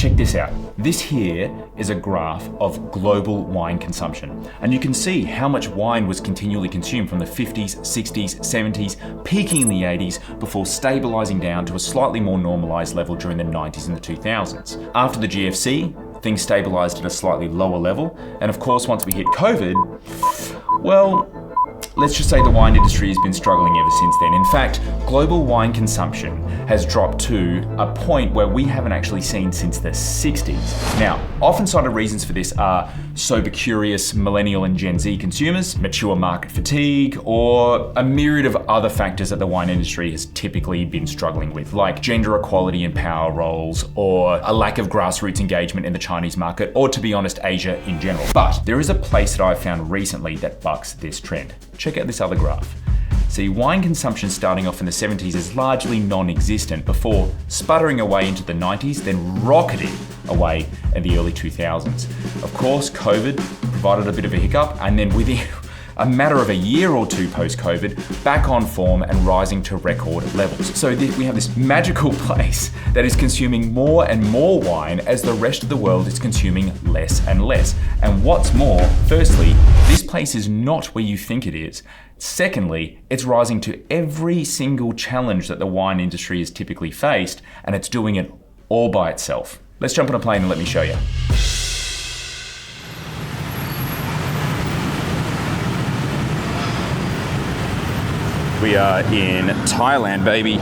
Check this out. This here is a graph of global wine consumption. And you can see how much wine was continually consumed from the 50s, 60s, 70s, peaking in the 80s before stabilizing down to a slightly more normalized level during the 90s and the 2000s. After the GFC, things stabilized at a slightly lower level. And of course, once we hit COVID, well, let's just say the wine industry has been struggling ever since then. In fact, global wine consumption has dropped to a point where we haven't actually seen since the 60s. Now, often cited reasons for this are sober curious millennial and Gen Z consumers, mature market fatigue, or a myriad of other factors that the wine industry has typically been struggling with, like gender equality and power roles, or a lack of grassroots engagement in the Chinese market, or to be honest, Asia in general. But there is a place that I've found recently that bucks this trend. Check out this other graph. See, wine consumption starting off in the 70s is largely non-existent before sputtering away into the 90s, then rocketing away in the early 2000s. Of course, COVID provided a bit of a hiccup, and then within a matter of a year or two post-COVID, back on form and rising to record levels. So we have this magical place that is consuming more and more wine as the rest of the world is consuming less and less. And what's more, firstly, this place is not where you think it is. Secondly, it's rising to every single challenge that the wine industry has typically faced, and it's doing it all by itself. Let's jump on a plane and let me show you. We are in Thailand, baby.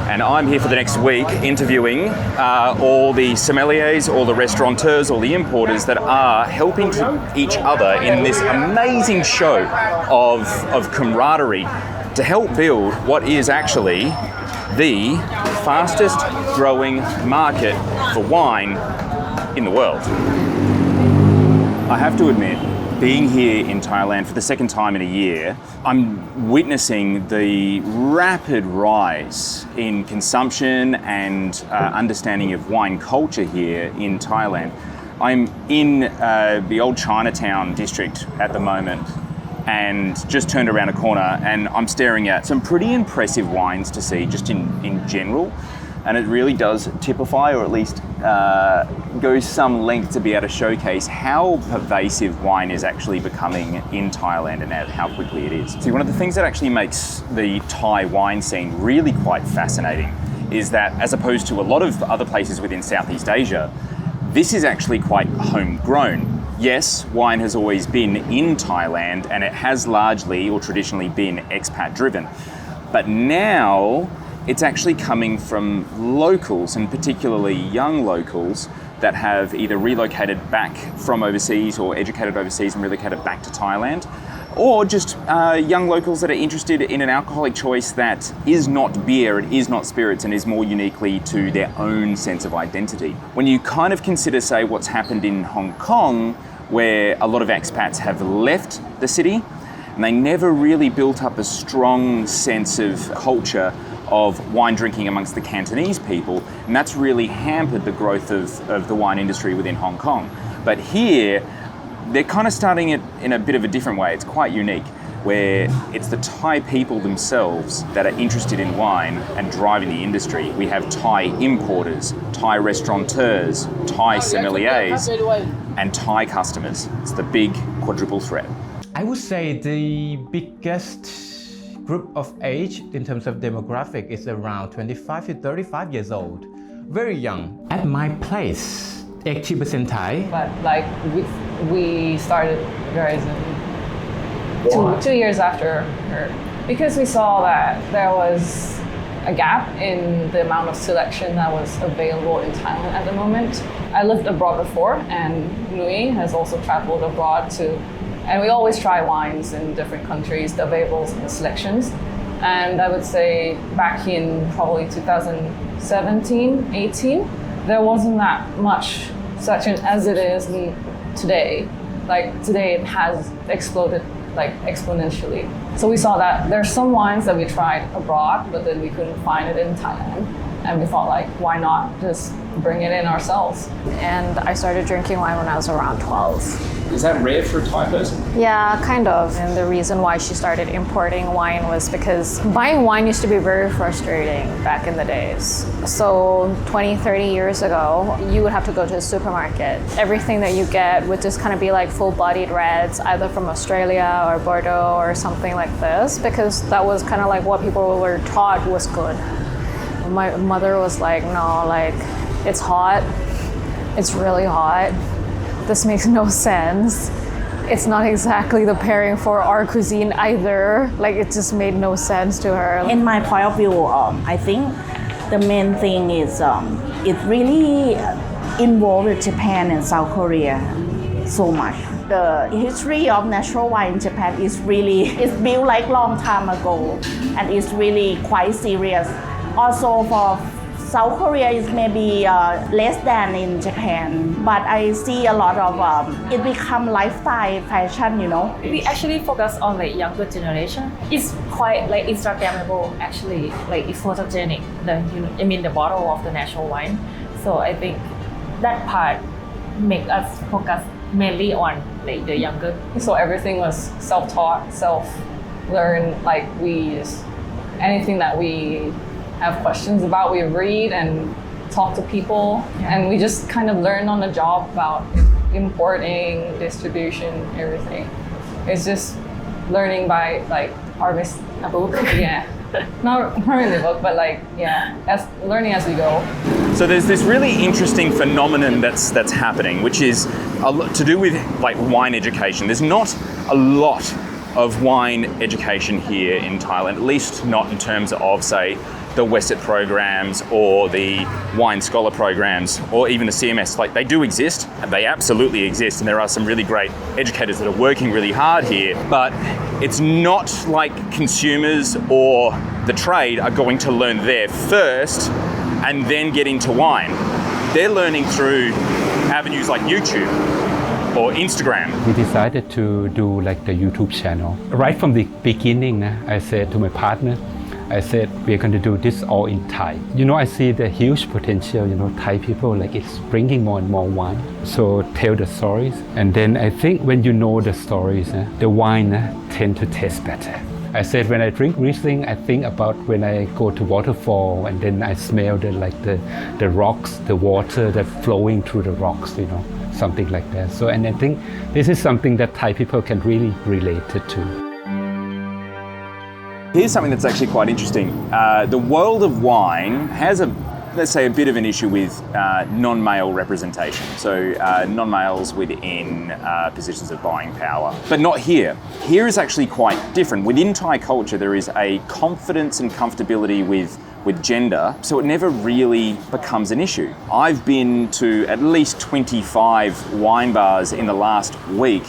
And I'm here for the next week interviewing all the sommeliers, all the restaurateurs, all the importers that are helping each other in this amazing show of camaraderie to help build what is actually the fastest growing market for wine in the world. I have to admit, being here in Thailand for the second time in a year, I'm witnessing the rapid rise in consumption and understanding of wine culture here in Thailand. I'm in the old Chinatown district at the moment and just turned around a corner and I'm staring at some pretty impressive wines to see just in general. And it really does typify, or at least go some length to be able to showcase how pervasive wine is actually becoming in Thailand and how quickly it is. See, one of the things that actually makes the Thai wine scene really quite fascinating is that, as opposed to a lot of other places within Southeast Asia, this is actually quite homegrown. Yes, wine has always been in Thailand and it has largely or traditionally been expat driven. But now, it's actually coming from locals, and particularly young locals that have either relocated back from overseas or educated overseas and relocated back to Thailand, or just young locals that are interested in an alcoholic choice that is not beer, it is not spirits, and is more uniquely to their own sense of identity. When you kind of consider, say, what's happened in Hong Kong, where a lot of expats have left the city, and they never really built up a strong sense of culture of wine drinking amongst the Cantonese people, and that's really hampered the growth of the wine industry within Hong Kong. But here, they're kind of starting it in a bit of a different way. It's quite unique, where it's the Thai people themselves that are interested in wine and driving the industry. We have Thai importers, Thai restaurateurs, Thai sommeliers, and Thai customers. It's the big quadruple threat. I would say the biggest group of age in terms of demographic is around 25 to 35 years old. Very young. At my place, 80% Thai. But like we started Verizon two years after her, because we saw that there was a gap in the amount of selection that was available in Thailand at the moment. I lived abroad before, and Nui has also traveled abroad too. And we always try wines in different countries, the availables and the selections. And I would say back in probably 2017, 18, there wasn't that much selection as it is today. Like today it has exploded like exponentially. So we saw that there's some wines that we tried abroad, but then we couldn't find it in Thailand. And we thought like, why not just bring it in ourselves? And I started drinking wine when I was around 12. Is that rare for a Thai person? Yeah, kind of. And the reason why she started importing wine was because buying wine used to be very frustrating back in the days. So 20, 30 years ago, you would have to go to a supermarket. Everything that you get would just kind of be like full-bodied reds, either from Australia or Bordeaux or something like this, because that was kind of like what people were taught was good. My mother was like, no, like, it's hot. It's really hot. This makes no sense. It's not exactly the pairing for our cuisine either. Like, it just made no sense to her. In my point of view, I think the main thing is it really involved with Japan and South Korea so much. The history of natural wine in Japan is built like long time ago, and it's really quite serious. Also for South Korea is maybe less than in Japan, but I see a lot of it become lifestyle fashion, you know. We actually focus on like younger generation. It's quite like Instagrammable actually, like it's photogenic. The bottle of the natural wine. So I think that part make us focus mainly on like the younger. So everything was self-taught, self-learned. Like anything that we have questions about, we read and talk to people, and we just kind of learn on the job about importing, distribution, everything. It's just learning by like harvest a book. Yeah, not in the book, but like as learning as we go. So there's this really interesting phenomenon that's happening, which is to do with like wine education. There's not a lot of wine education here in Thailand, at least not in terms of, say, the Westet programs or the wine scholar programs or even the CMS. Like, they do exist, and they absolutely exist, and there are some really great educators that are working really hard here, but it's not like consumers or the trade are going to learn there first and then get into wine. They're learning through avenues like YouTube or Instagram. We decided to do like the YouTube channel. Right from the beginning, I said to my partner, I said, we're going to do this all in Thai. You know, I see the huge potential, Thai people, like it's bringing more and more wine. So tell the stories. And then I think when you know the stories, the wine tend to taste better. I said, when I drink Riesling, I think about when I go to waterfall and then I smell the rocks, the water that's flowing through the rocks, something like that. So, and I think this is something that Thai people can really relate to. Here's something that's actually quite interesting. The world of wine has let's say, a bit of an issue with non-male representation. So non-males within positions of buying power, but not here. Here is actually quite different. Within Thai culture, there is a confidence and comfortability with gender, so it never really becomes an issue. I've been to at least 25 wine bars in the last week,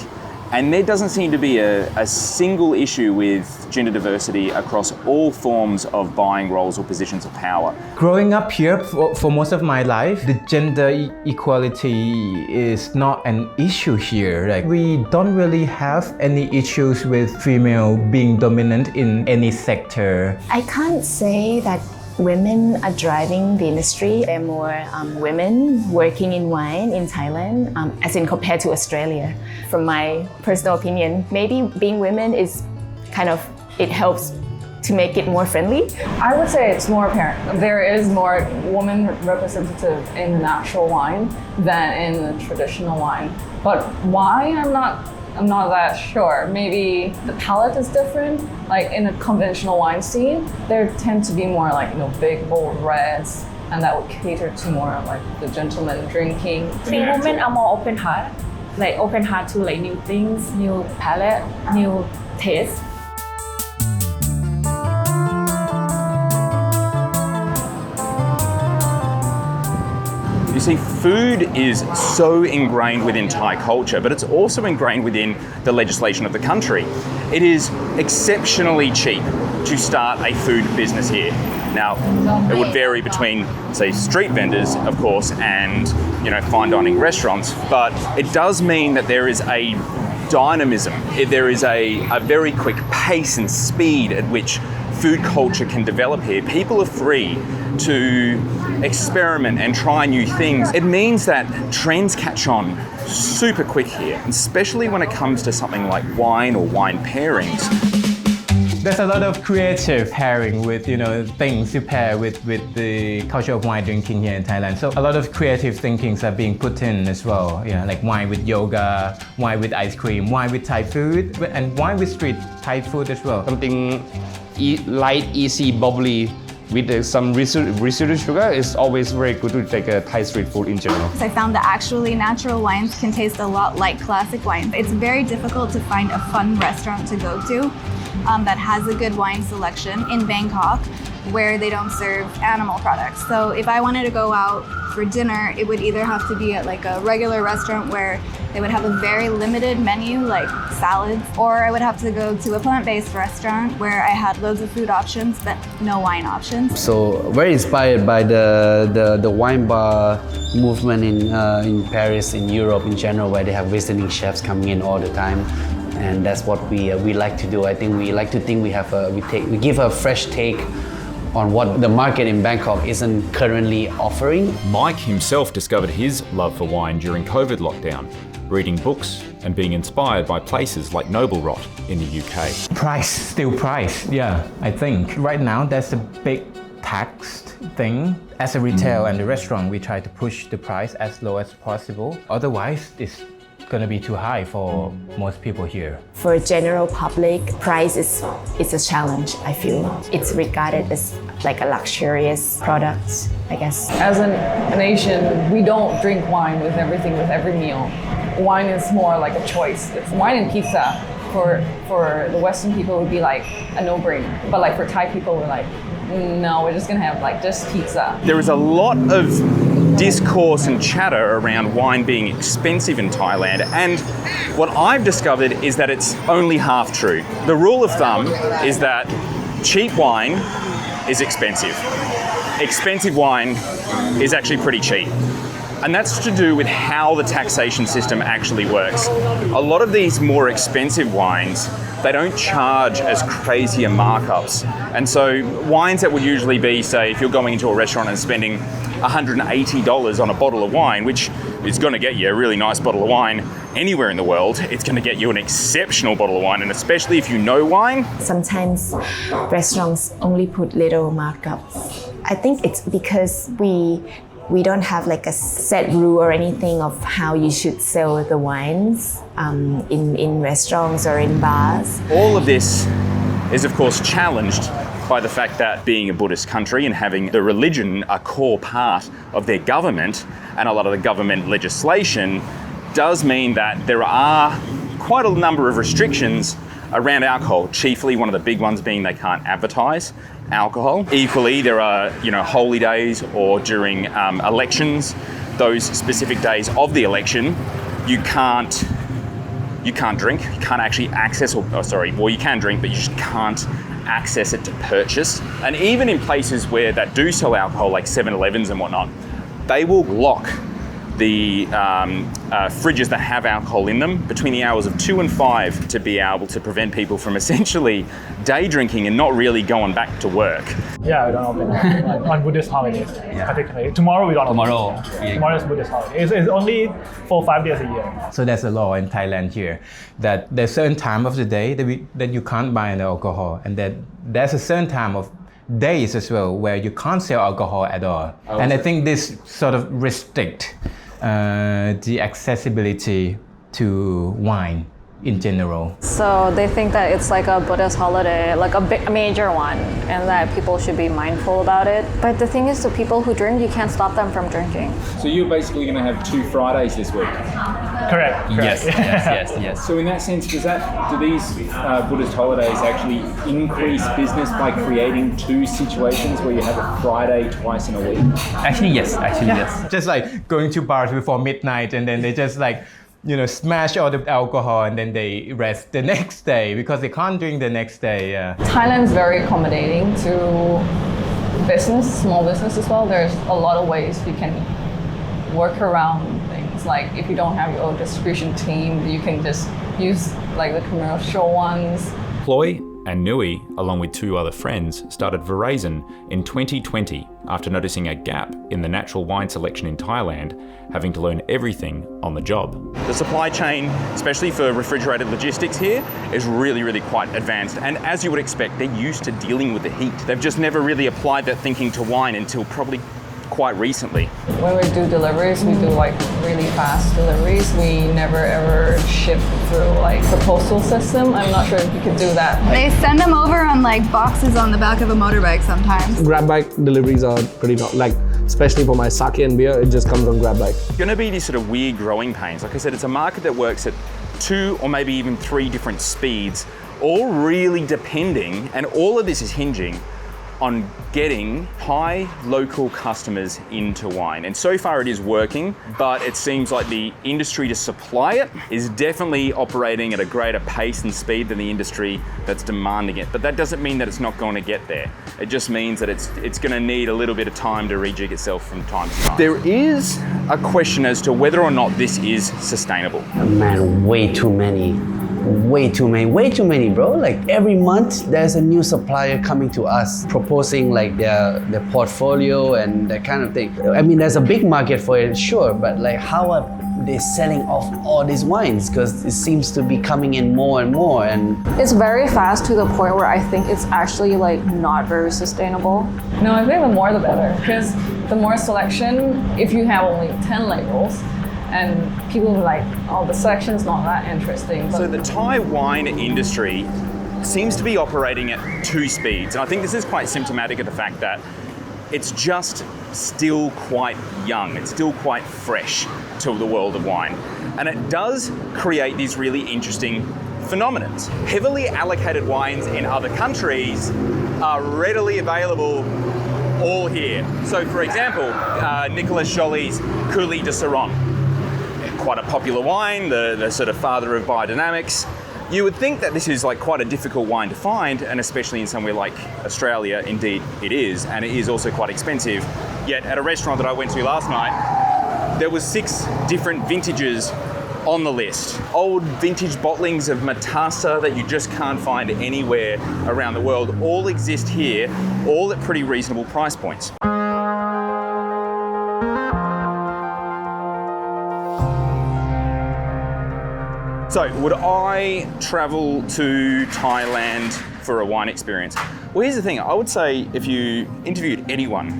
and there doesn't seem to be a single issue with gender diversity across all forms of buying roles or positions of power. Growing up here for most of my life, the gender equality is not an issue here. Like, we don't really have any issues with female being dominant in any sector. I can't say that women are driving the industry. There are more women working in wine in Thailand, as in compared to Australia. From my personal opinion, maybe being women is it helps to make it more friendly. I would say it's more apparent. There is more woman representative in the natural wine than in the traditional wine. But why? I'm not that sure. Maybe the palate is different. Like in a conventional wine scene, there tend to be more like big bold reds, and that would cater to more of like the gentleman drinking. I think women are more open heart to like new things, new palate, new taste. You see, food is so ingrained within Thai culture, but it's also ingrained within the legislation of the country. It is exceptionally cheap to start a food business here. Now, it would vary between, say, street vendors, of course, and fine dining restaurants, but it does mean that there is a dynamism. There is a very quick pace and speed at which food culture can develop here. People are free to experiment and try new things. It means that trends catch on super quick here, especially when it comes to something like wine or wine pairings. There's a lot of creative pairing with, things to pair with the culture of wine drinking here in Thailand. So a lot of creative thinkings are being put in as well. Like wine with yoga, wine with ice cream, wine with Thai food, and wine with street Thai food as well. Something light, easy, bubbly with some residual sugar is always very good to take a Thai street food in general. I found that actually natural wines can taste a lot like classic wine. It's very difficult to find a fun restaurant to go to that has a good wine selection in Bangkok where they don't serve animal products. So if I wanted to go out for dinner, it would either have to be at like a regular restaurant where they would have a very limited menu like salads, or I would have to go to a plant-based restaurant where I had loads of food options but no wine options. So very inspired by the wine bar movement in Paris, in Europe in general, where they have visiting chefs coming in all the time. And that's what we like to do. I think we like to think we give a fresh take on what the market in Bangkok isn't currently offering. Mike himself discovered his love for wine during COVID lockdown, reading books and being inspired by places like Noble Rot in the UK. Still price, yeah, I think. Right now there's a big tax thing. As a retail and the restaurant, we try to push the price as low as possible. Otherwise, it's going to be too high for most people here. For general public, price is a challenge, I feel. It's regarded as like a luxurious product, I guess. As an Asian, we don't drink wine with everything, with every meal. Wine is more like a choice. It's wine and pizza for the Western people would be like a no-brainer. But like for Thai people, we're like, no, we're just gonna have like just pizza. There is a lot of discourse and chatter around wine being expensive in Thailand, and what I've discovered is that it's only half true. The rule of thumb is that cheap wine is expensive. Expensive wine is actually pretty cheap. And that's to do with how the taxation system actually works. A lot of these more expensive wines, they don't charge as crazy a markups. And so wines that would usually be, say, if you're going into a restaurant and spending $180 on a bottle of wine, which is going to get you a really nice bottle of wine anywhere in the world, it's going to get you an exceptional bottle of wine, and especially if you know wine. Sometimes restaurants only put little markups. I think it's because we don't have like a set rule or anything of how you should sell the wines in restaurants or in bars. All of this is of course challenged by the fact that being a Buddhist country and having the religion a core part of their government, and a lot of the government legislation does mean that there are quite a number of restrictions around alcohol, chiefly one of the big ones being they can't advertise alcohol. Equally, there are holy days or during elections, those specific days of the election, you can't drink, you can't actually access, you can drink, but you just can't access it to purchase. And even in places where that do sell alcohol, like 7-Elevens and whatnot, they will lock the fridges that have alcohol in them between the hours of 2 and 5 to be able to prevent people from essentially day drinking and not really going back to work. Yeah, we don't open on Buddhist holidays, particularly. Tomorrow we don't open. Tomorrow is Buddhist holiday. It's only for 5 days a year. So there's a law in Thailand here that there's a certain time of the day that you can't buy any alcohol, and that there's a certain time of days as well where you can't sell alcohol at all. And I think this sort of restrict the accessibility to wine in general. So they think that it's like a Buddhist holiday, like a major one, and that people should be mindful about it. But the thing is, the people who drink, you can't stop them from drinking. So you're basically going to have 2 Fridays this week? Correct. Yes. So in that sense, do these Buddhist holidays actually increase business by creating 2 situations where you have a Friday twice in a week? Actually, yes. Just like going to bars before midnight, and then they just like smash all the alcohol, and then they rest the next day because they can't drink the next day. Thailand is very accommodating to business, small business as well. There's a lot of ways you can work around things. Like if you don't have your own distribution team, you can just use like the commercial ones. Ploy And Nui, along with 2 other friends, started Verizon in 2020 after noticing a gap in the natural wine selection in Thailand, having to learn everything on the job. The supply chain, especially for refrigerated logistics here, is really, really quite advanced. And as you would expect, they're used to dealing with the heat. They've just never really applied that thinking to wine until probably quite recently. When we do deliveries, we do like really fast deliveries. We never ever ship through like the postal system. I'm not sure if you could do that. They send them over on like boxes on the back of a motorbike sometimes. Grab bike deliveries are pretty like, especially for my sake and beer, it just comes on grab bike. It's going to be these sort of weird growing pains. Like I said, it's a market that works at 2 or maybe even 3 different speeds, all really depending, and all of this is hinging on getting high local customers into wine. And so far it is working, but it seems like the industry to supply it is definitely operating at a greater pace and speed than the industry that's demanding it. But that doesn't mean that it's not going to get there. It just means that it's going to need a little bit of time to rejig itself from time to time. There is a question as to whether or not this is sustainable. Man, way too many, bro. Like every month there's a new supplier coming to us proposing like their portfolio and that kind of thing. I mean, there's a big market for it, sure, but like how are they selling off all these wines? Because it seems to be coming in more and more, and It's very fast to the point where I think it's actually like not very sustainable. No, I think the more the better, because the more selection, if you have only 10 labels, and people are like, oh, the selection is not that interesting. So the Thai wine industry seems to be operating at 2 speeds. And I think this is quite symptomatic of the fact that it's just still quite young. It's still quite fresh to the world of wine. And it does create these really interesting phenomenons. Heavily allocated wines in other countries are readily available all here. So for example, Nicolas Joly's Coulis de Sirron. Quite a popular wine, the sort of father of biodynamics. You would think that this is like quite a difficult wine to find, and especially in somewhere like Australia, indeed it is, and it is also quite expensive. Yet at a restaurant that I went to last night, there was 6 different vintages on the list. Old vintage bottlings of Matassa that you just can't find anywhere around the world all exist here, all at pretty reasonable price points. So, would I travel to Thailand for a wine experience? Well, here's the thing. I would say if you interviewed everyone,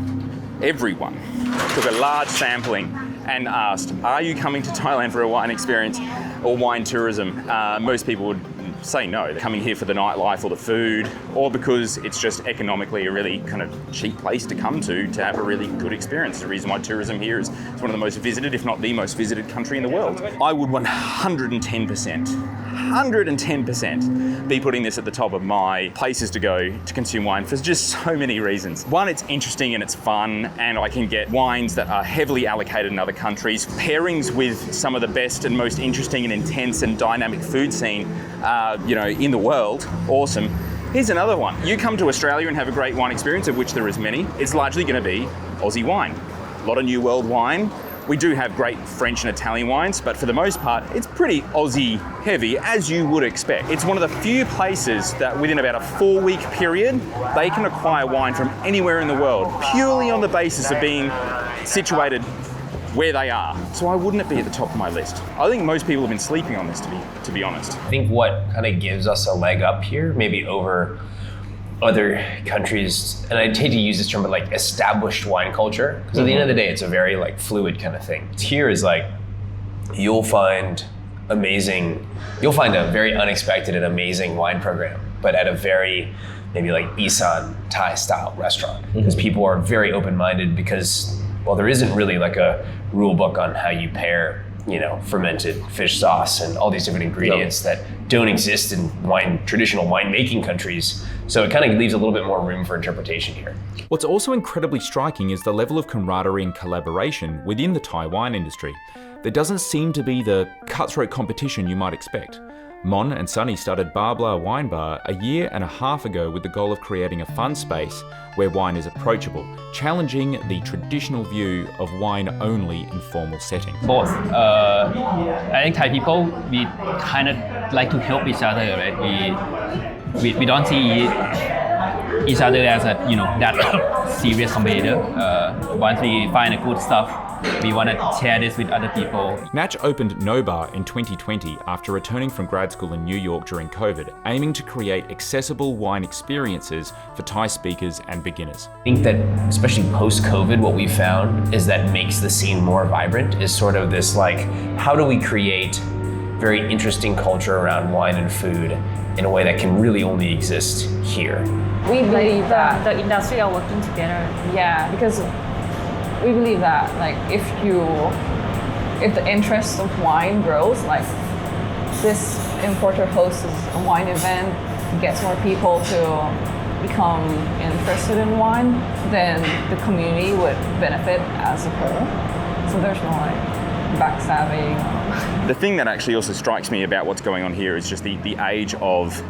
took a large sampling and asked, are you coming to Thailand for a wine experience or wine tourism? Most people would say no. They're coming here for the nightlife or the food, or because it's just economically a really kind of cheap place to come to have a really good experience. The reason why tourism here is it's one of the most visited, if not the most visited country in the world. I would 110% be putting this at the top of my places to go to consume wine for just so many reasons. One, it's interesting and it's fun, and I can get wines that are heavily allocated in other countries, pairings with some of the best and most interesting and intense and dynamic food scene in the world. Awesome. Here's another one. You come to Australia and have a great wine experience, of which there is many. It's largely going to be Aussie wine. A lot of New World wine. We do have great French and Italian wines, but for the most part, it's pretty Aussie heavy, as you would expect. It's one of the few places that within about a 4-week period, they can acquire wine from anywhere in the world, purely on the basis of being situated where they are. So why wouldn't it be at the top of my list? I think most people have been sleeping on this, to be honest. I think what kind of gives us a leg up here, maybe over other countries, and I'd hate to use this term, but like established wine culture, because at the end of the day, it's a very like fluid kind of thing. Here is like, you'll find a very unexpected and amazing wine program, but at a very maybe like Isan Thai style restaurant, because people are very open-minded, because well, there isn't really like a rule book on how you pair, fermented fish sauce and all these different ingredients that don't exist in traditional winemaking countries. So it kind of leaves a little bit more room for interpretation here. What's also incredibly striking is the level of camaraderie and collaboration within the Thai wine industry. There doesn't seem to be the cutthroat competition you might expect. Mon and Sunny started Bar Blah Wine Bar a year and a half ago with the goal of creating a fun space where wine is approachable, challenging the traditional view of wine-only informal setting. Both. I think Thai people, we kind of like to help each other, right? we don't see each other as a that serious competitor. Once we find a good stuff, we want to share this with other people. Natch opened No Bar in 2020 after returning from grad school in New York during COVID, aiming to create accessible wine experiences for Thai speakers and beginners. I think that, especially post-COVID, what we found is that makes the scene more vibrant is sort of this like, how do we create very interesting culture around wine and food in a way that can really only exist here? We believe that the industry are working together. Yeah, because we believe that like if the interest of wine grows, like this importer hosts a wine event, gets more people to become interested in wine, then the community would benefit as a whole. So there's no like backstabbing. The thing that actually also strikes me about what's going on here is just the age of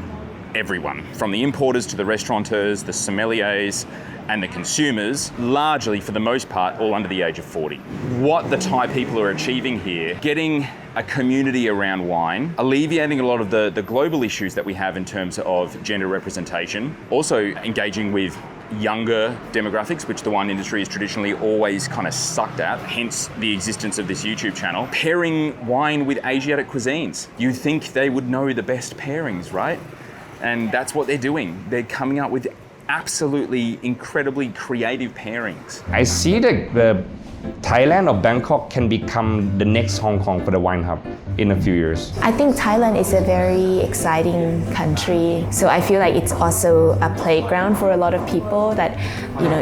everyone, from the importers to the restaurateurs, the sommeliers, and the consumers, largely for the most part all under the age of 40. What the Thai people are achieving here, getting a community around wine, alleviating a lot of the global issues that we have in terms of gender representation, also engaging with younger demographics, which the wine industry has traditionally always kind of sucked at, hence the existence of this YouTube channel. Pairing wine with Asiatic cuisines. You'd think they would know the best pairings, right? And that's what they're doing. They're coming up with absolutely incredibly creative pairings. I see the Thailand or Bangkok can become the next Hong Kong for the wine hub in a few years. I think Thailand is a very exciting country. So I feel like it's also a playground for a lot of people that,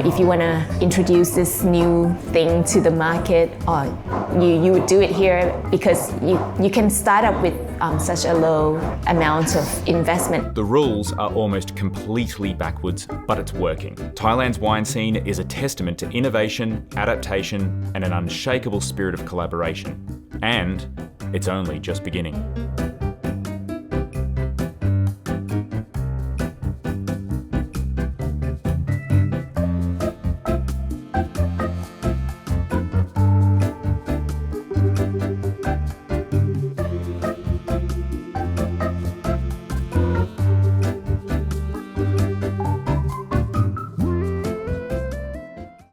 if you want to introduce this new thing to the market, or you would do it here because you can start up with such a low amount of investment. The rules are almost completely backwards, but it's working. Thailand's wine scene is a testament to innovation, adaptation, and an unshakable spirit of collaboration. And it's only just beginning.